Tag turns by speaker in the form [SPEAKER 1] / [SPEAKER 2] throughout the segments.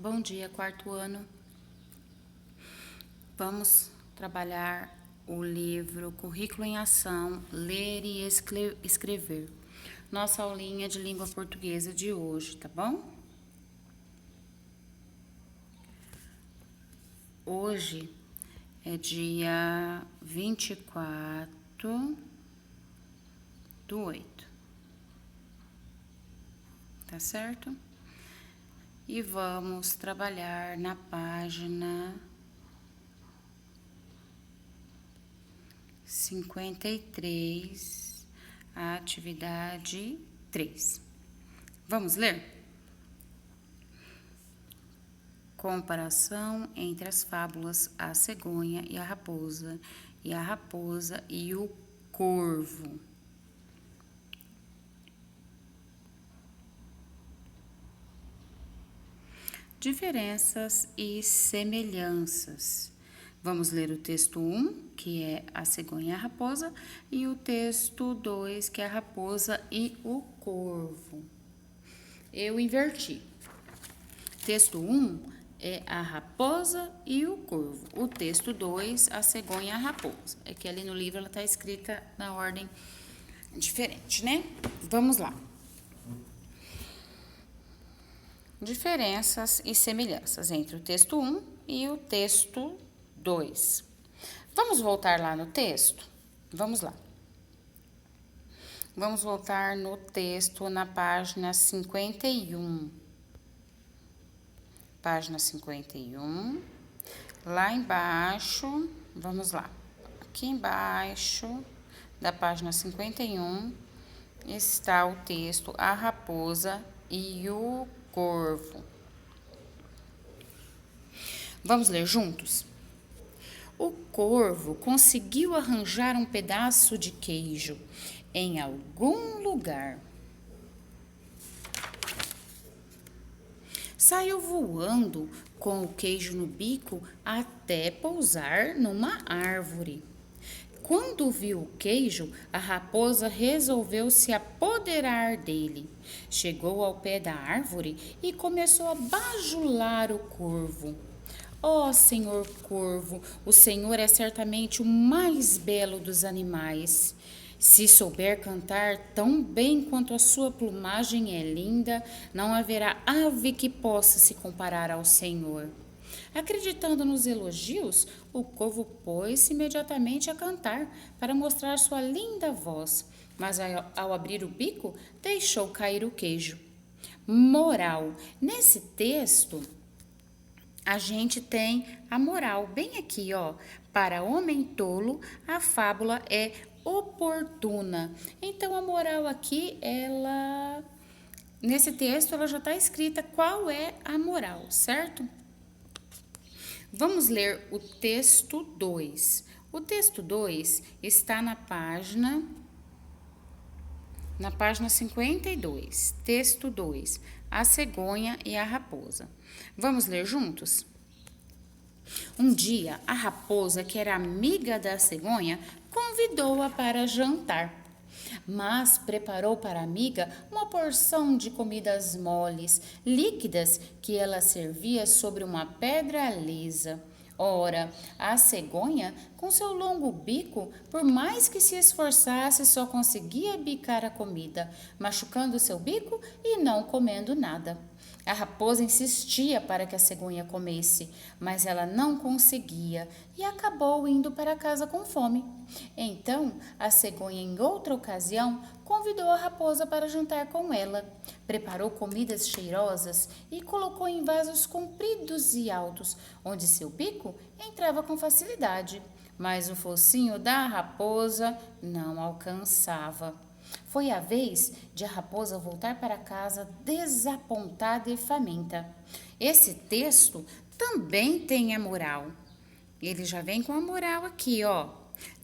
[SPEAKER 1] Bom dia, quarto ano. Vamos trabalhar o livro Currículo em Ação, Ler e Escrever. Nossa aulinha de língua portuguesa de hoje, tá bom? Hoje é dia 24/8, tá certo? E vamos trabalhar na página 53, a atividade 3. Vamos ler? Comparação entre as fábulas A Cegonha e a Raposa e o Corvo. Diferenças e semelhanças. Vamos ler o texto 1, que é a cegonha e a raposa, e o texto 2, que é a raposa e o corvo. Eu inverti. Texto 1 é a raposa e o corvo. O texto 2, a cegonha e a raposa. É que ali no livro ela está escrita na ordem diferente, né? Vamos lá. Diferenças e semelhanças entre o texto 1 e o texto 2. Vamos voltar lá no texto? Vamos lá. Vamos voltar no texto na página 51. Página 51. Lá embaixo, vamos lá. Aqui embaixo da página 51 está o texto A Raposa e o Corvo. Vamos ler juntos? O corvo conseguiu arranjar um pedaço de queijo em algum lugar. Saiu voando com o queijo no bico até pousar numa árvore. Quando viu o queijo, a raposa resolveu se apoderar dele. Chegou ao pé da árvore e começou a bajular o corvo. Ó senhor corvo, o senhor é certamente o mais belo dos animais. Se souber cantar tão bem quanto a sua plumagem é linda, não haverá ave que possa se comparar ao senhor. Acreditando nos elogios, o corvo pôs-se imediatamente a cantar para mostrar sua linda voz, mas ao abrir o bico, deixou cair o queijo. Moral: nesse texto, a gente tem a moral bem aqui, ó. Para homem tolo, a fábula é oportuna. Então, a moral aqui, nesse texto, ela já está escrita qual é a moral, certo? Vamos ler o texto 2. O texto 2 está na página 52. Texto 2. A cegonha e a raposa. Vamos ler juntos? Um dia, a raposa, que era amiga da cegonha, convidou-a para jantar. Mas preparou para a amiga uma porção de comidas moles, líquidas, que ela servia sobre uma pedra lisa. Ora, a cegonha, com seu longo bico, por mais que se esforçasse, só conseguia bicar a comida, machucando seu bico e não comendo nada. A raposa insistia para que a cegonha comesse, mas ela não conseguia e acabou indo para casa com fome. Então, a cegonha, em outra ocasião, convidou a raposa para jantar com ela. Preparou comidas cheirosas e colocou em vasos compridos e altos, onde seu bico entrava com facilidade, mas o focinho da raposa não alcançava. Foi a vez de a raposa voltar para casa desapontada e faminta. Esse texto também tem a moral. Ele já vem com a moral aqui, ó.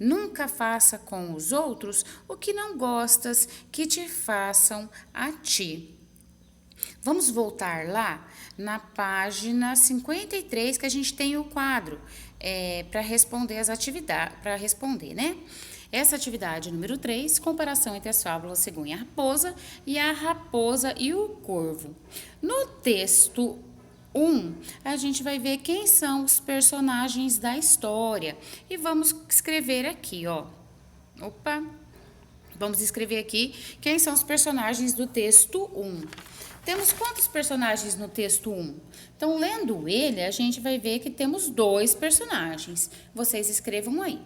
[SPEAKER 1] Nunca faça com os outros o que não gostas que te façam a ti. Vamos voltar lá na página 53, que a gente tem o quadro para responder as atividades, né? Essa atividade número 3, comparação entre as fábulas cegonha e a raposa e o corvo. No texto a gente vai ver quem são os personagens da história. E vamos escrever aqui, ó. Opa! Vamos escrever aqui quem são os personagens do texto 1. Temos quantos personagens no texto 1? Então, lendo ele, a gente vai ver que temos 2 personagens. Vocês escrevam aí.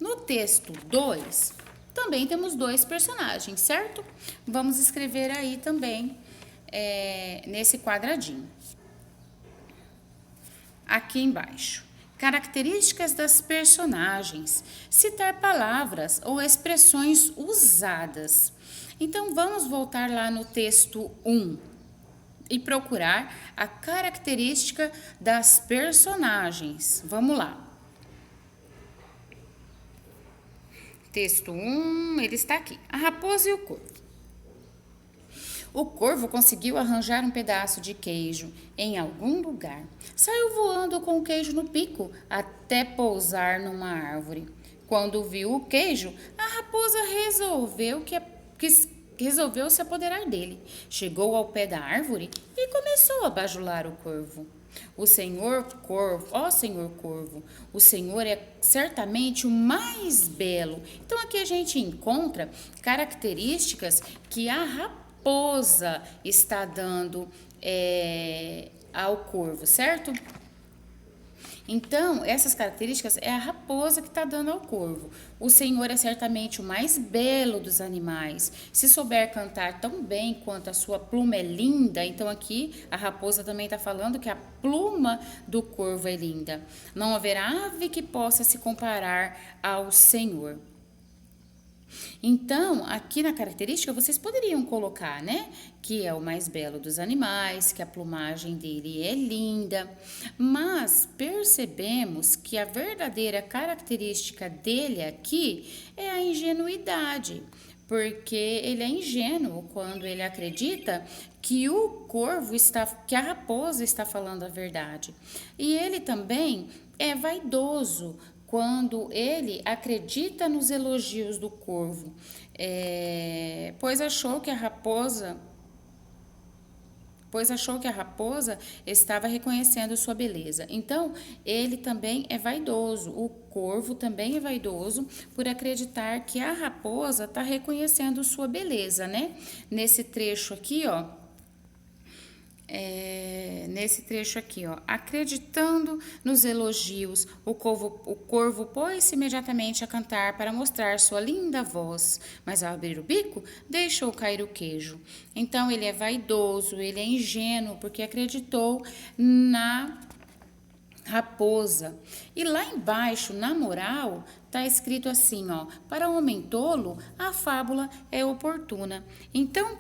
[SPEAKER 1] No texto 2, também temos 2 personagens, certo? Vamos escrever aí também, nesse quadradinho. Aqui embaixo. Características das personagens. Citar palavras ou expressões usadas. Então, vamos voltar lá no texto 1 e procurar a característica das personagens. Vamos lá. Texto 1, ele está aqui. A raposa e o corvo. O corvo conseguiu arranjar um pedaço de queijo em algum lugar. Saiu voando com o queijo no pico até pousar numa árvore. Quando viu o queijo, a raposa resolveu se apoderar dele. Chegou ao pé da árvore e começou a bajular o corvo. O senhor corvo, o senhor é certamente o mais belo. Então aqui a gente encontra características que a raposa está dando ao corvo, certo? Então, essas características é a raposa que está dando ao corvo. O senhor é certamente o mais belo dos animais. Se souber cantar tão bem quanto a sua pluma é linda, então aqui a raposa também está falando que a pluma do corvo é linda. Não haverá ave que possa se comparar ao senhor. Então, aqui na característica, vocês poderiam colocar, né? Que é o mais belo dos animais, que a plumagem dele é linda. Mas percebemos que a verdadeira característica dele aqui é a ingenuidade. Porque ele é ingênuo quando ele acredita que que a raposa está falando a verdade. E ele também é vaidoso quando ele acredita nos elogios do corvo, pois achou que a raposa estava reconhecendo sua beleza. Então, ele também é vaidoso, o corvo também é vaidoso por acreditar que a raposa está reconhecendo sua beleza, né? Nesse trecho aqui, ó, acreditando nos elogios, o corvo pôs-se imediatamente a cantar para mostrar sua linda voz, mas ao abrir o bico, deixou cair o queijo. Então, ele é vaidoso, ele é ingênuo, porque acreditou na raposa. E lá embaixo, na moral, está escrito assim, ó, para o homem tolo, a fábula é oportuna. Então,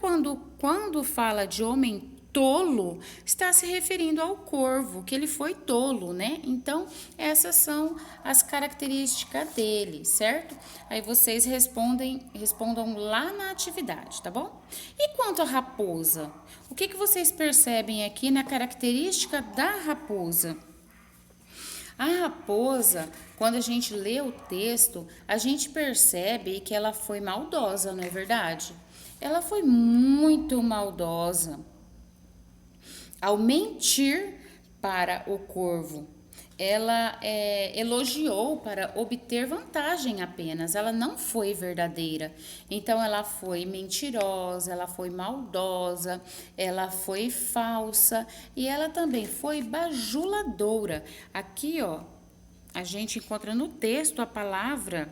[SPEAKER 1] quando fala de homem tolo, está se referindo ao corvo, que ele foi tolo, né? Então, essas são as características dele, certo? Aí vocês respondam lá na atividade, tá bom? E quanto à raposa? O que vocês percebem aqui na característica da raposa? A raposa, quando a gente lê o texto, a gente percebe que ela foi maldosa, não é verdade? Ela foi muito maldosa ao mentir para o corvo. Ela elogiou para obter vantagem apenas, ela não foi verdadeira. Então, ela foi mentirosa, ela foi maldosa, ela foi falsa e ela também foi bajuladora. Aqui, ó, a gente encontra no texto a palavra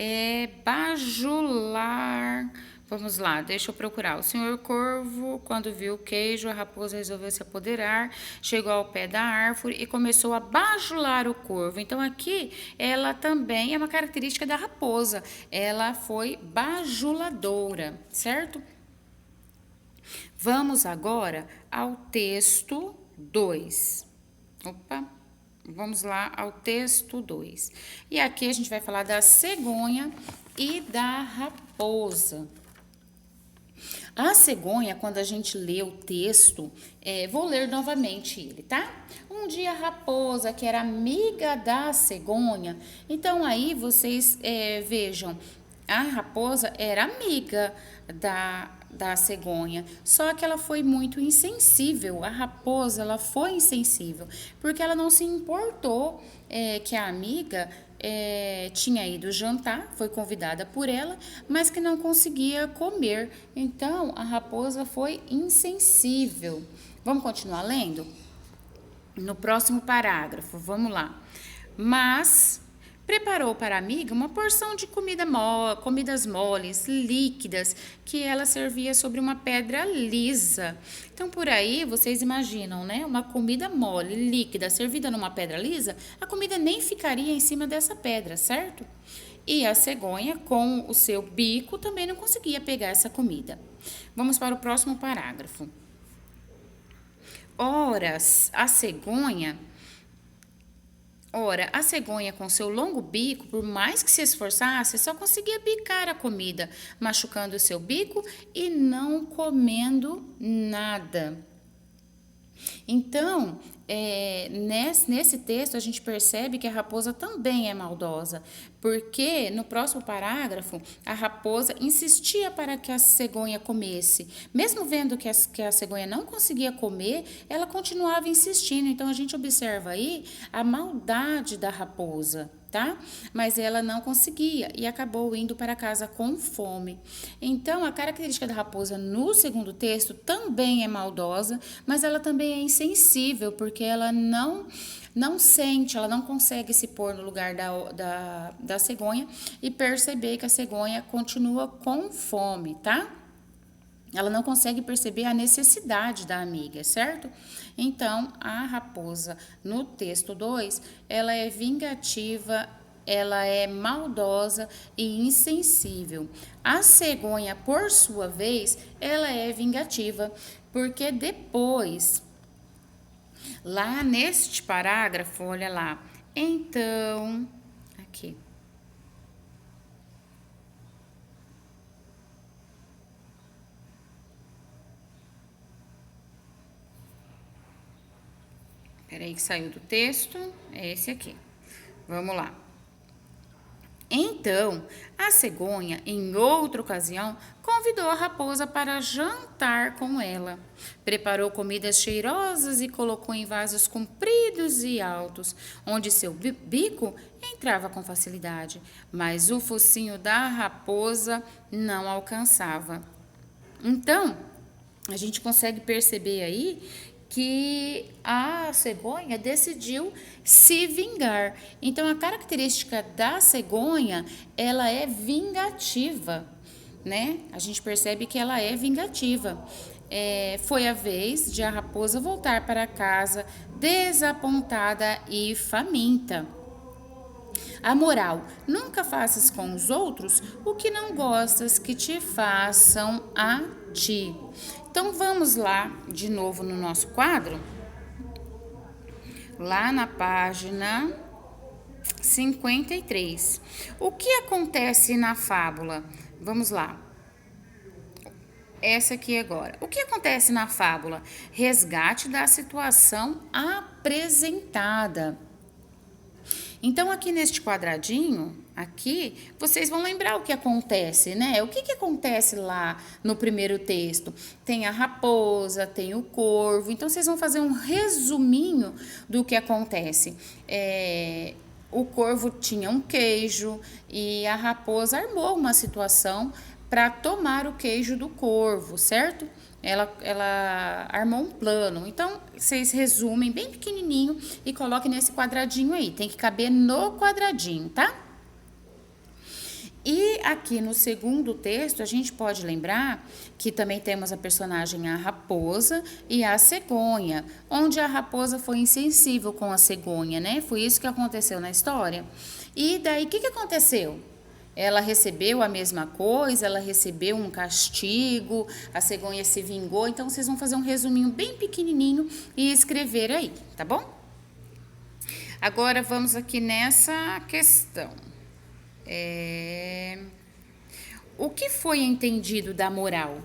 [SPEAKER 1] é bajular. Vamos lá, deixa eu procurar. O senhor corvo, quando viu o queijo, a raposa resolveu se apoderar, chegou ao pé da árvore e começou a bajular o corvo. Então, aqui, ela também é uma característica da raposa. Ela foi bajuladora, certo? Vamos agora ao texto 2. Vamos lá ao texto 2. E aqui a gente vai falar da cegonha e da raposa. A cegonha, quando a gente lê o texto, vou ler novamente ele, tá? Um dia a raposa, que era amiga da cegonha. Então, aí vocês vejam, A raposa era amiga da cegonha, só que ela foi muito insensível. A raposa, ela foi insensível, porque ela não se importou que a amiga tinha ido jantar, foi convidada por ela, mas que não conseguia comer. Então, a raposa foi insensível. Vamos continuar lendo? No próximo parágrafo, vamos lá. Mas preparou para a amiga uma porção de comidas moles, líquidas, que ela servia sobre uma pedra lisa. Então, por aí, vocês imaginam, né? Uma comida mole, líquida, servida numa pedra lisa, a comida nem ficaria em cima dessa pedra, certo? E a cegonha, com o seu bico, também não conseguia pegar essa comida. Vamos para o próximo parágrafo. Ora, a cegonha com seu longo bico, por mais que se esforçasse, só conseguia bicar a comida, machucando o seu bico e não comendo nada. Então, nesse texto a gente percebe que a raposa também é maldosa, porque no próximo parágrafo a raposa insistia para que a cegonha comesse. Mesmo vendo que a cegonha não conseguia comer, ela continuava insistindo. Então a gente observa aí a maldade da raposa, tá? Mas ela não conseguia e acabou indo para casa com fome. Então, a característica da raposa no segundo texto também é maldosa, mas ela também é insensível, porque ela não sente, ela não consegue se pôr no lugar da cegonha e perceber que a cegonha continua com fome, tá? Ela não consegue perceber a necessidade da amiga, certo? Então, a raposa, no texto 2, ela é vingativa, ela é maldosa e insensível. A cegonha, por sua vez, ela é vingativa, porque depois, lá neste parágrafo, olha lá, então, aqui. Peraí que saiu do texto, é esse aqui. Vamos lá. Então, a cegonha, em outra ocasião, convidou a raposa para jantar com ela. Preparou comidas cheirosas e colocou em vasos compridos e altos, onde seu bico entrava com facilidade, mas o focinho da raposa não alcançava. Então, a gente consegue perceber aí que a cegonha decidiu se vingar. Então, a característica da cegonha, ela é vingativa, né? A gente percebe que ela é vingativa. Foi a vez de a raposa voltar para casa desapontada e faminta. A moral: nunca faças com os outros o que não gostas que te façam a ti. Então vamos lá de novo no nosso quadro, lá na página 53. O que acontece na fábula? Vamos lá. Essa aqui agora. O que acontece na fábula? Resgate da situação apresentada. Então, aqui neste quadradinho, aqui, vocês vão lembrar o que acontece, né? O que acontece lá no primeiro texto? Tem a raposa, tem o corvo. Então, vocês vão fazer um resuminho do que acontece. O corvo tinha um queijo e a raposa armou uma situação para tomar o queijo do corvo, certo? Ela armou um plano. Então, vocês resumem bem pequenininho e coloquem nesse quadradinho aí. Tem que caber no quadradinho, tá? E aqui no segundo texto, a gente pode lembrar que também temos a personagem a raposa e a cegonha, onde a raposa foi insensível com a cegonha, né? Foi isso que aconteceu na história. E daí, o que aconteceu? Ela recebeu a mesma coisa, ela recebeu um castigo, a cegonha se vingou. Então, vocês vão fazer um resuminho bem pequenininho e escrever aí, tá bom? Agora, vamos aqui nessa questão. O que foi entendido da moral?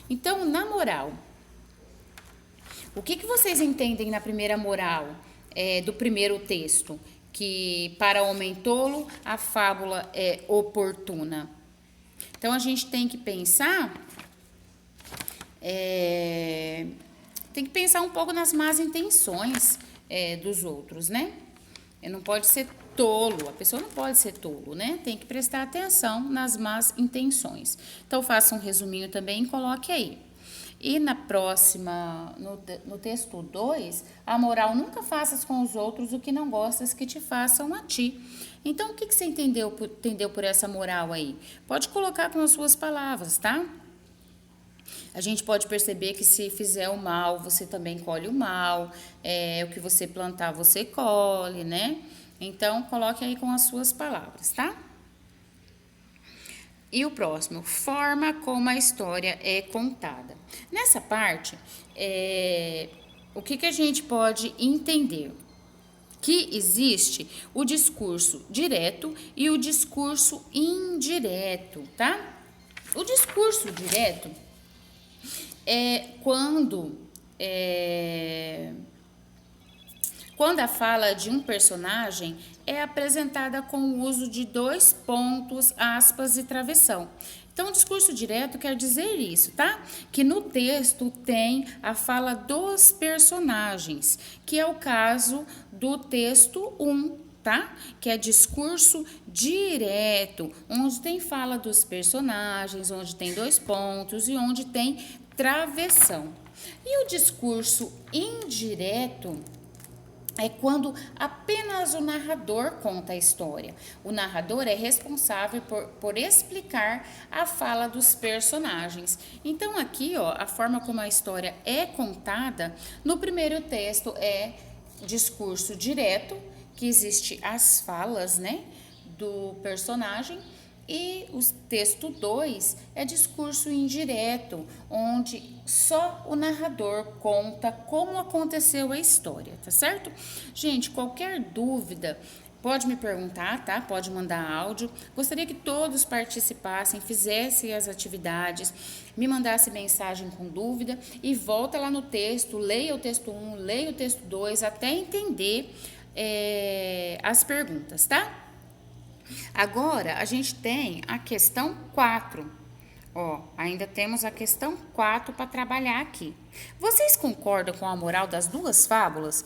[SPEAKER 1] Então, na moral, o que vocês entendem na primeira moral do primeiro texto? Que para homem tolo a fábula é oportuna. Então, a gente tem que pensar, um pouco nas más intenções dos outros, né? Não pode ser tolo, a pessoa não pode ser tolo, né? Tem que prestar atenção nas más intenções. Então, faça um resuminho também e coloque aí. E na próxima, no texto 2, a moral: nunca faças com os outros o que não gostas que te façam a ti. Então, o que você entendeu por essa moral aí? Pode colocar com as suas palavras, tá? A gente pode perceber que se fizer o mal, você também colhe o mal. O que você plantar, você colhe, né? Então, coloque aí com as suas palavras, tá? E o próximo, forma como a história é contada. Nessa parte, o que a gente pode entender? Que existe o discurso direto e o discurso indireto, tá? O discurso direto é quando a fala de um personagem é apresentada com o uso de 2 pontos, aspas e travessão. Então, o discurso direto quer dizer isso, tá? Que no texto tem a fala dos personagens, que é o caso do texto 1, tá? Que é discurso direto, onde tem fala dos personagens, onde tem 2 pontos e onde tem travessão. E o discurso indireto é quando apenas o narrador conta a história. O narrador é responsável por explicar a fala dos personagens. Então, aqui, ó, a forma como a história é contada, no primeiro texto é discurso direto, que existe as falas, né, do personagem. E o texto 2 é discurso indireto, onde só o narrador conta como aconteceu a história, tá certo? Gente, qualquer dúvida, pode me perguntar, tá? Pode mandar áudio. Gostaria que todos participassem, fizessem as atividades, me mandasse mensagem com dúvida e volta lá no texto, leia o texto 1, leia o texto 2, até entender as perguntas, tá? Agora, a gente tem a questão 4. Ó, ainda temos a questão 4 para trabalhar aqui. Vocês concordam com a moral das 2 fábulas?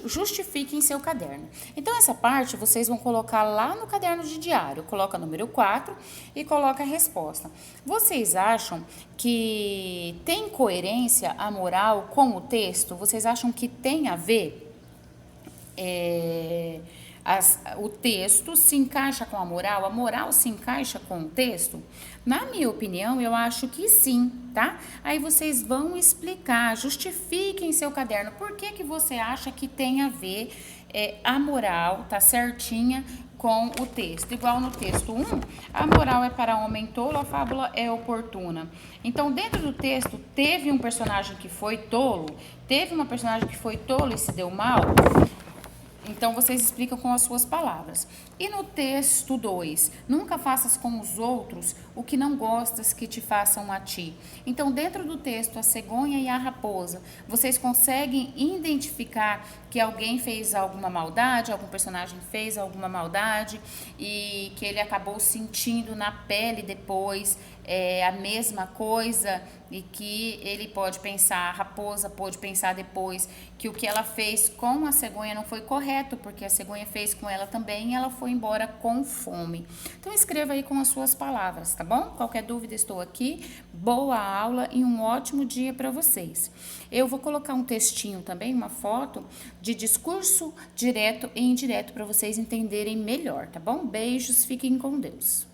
[SPEAKER 1] Justifiquem em seu caderno. Então, essa parte vocês vão colocar lá no caderno de diário. Coloca número 4 e coloca a resposta. Vocês acham que tem coerência a moral com o texto? Vocês acham que tem a ver? O texto se encaixa com a moral se encaixa com o texto? Na minha opinião, eu acho que sim, tá? Aí vocês vão explicar, justifiquem em seu caderno por que você acha que tem a ver a moral, tá certinha com o texto. Igual no texto 1, a moral é para homem tolo, a fábula é oportuna. Então, dentro do texto, teve um personagem que foi tolo, teve uma personagem que foi tolo e se deu mal. Então, vocês explicam com as suas palavras. E no texto 2, nunca faças com os outros o que não gostas que te façam a ti. Então, dentro do texto, a cegonha e a raposa, vocês conseguem identificar que alguém fez alguma maldade, algum personagem fez alguma maldade e que ele acabou sentindo na pele depois a mesma coisa e que ele pode pensar, a raposa pode pensar depois que o que ela fez com a cegonha não foi correto, porque a cegonha fez com ela também e ela foi embora com fome. Então, escreva aí com as suas palavras, tá bom? Qualquer dúvida, estou aqui. Boa aula e um ótimo dia para vocês. Eu vou colocar um textinho também, uma foto de discurso direto e indireto para vocês entenderem melhor, tá bom? Beijos, fiquem com Deus.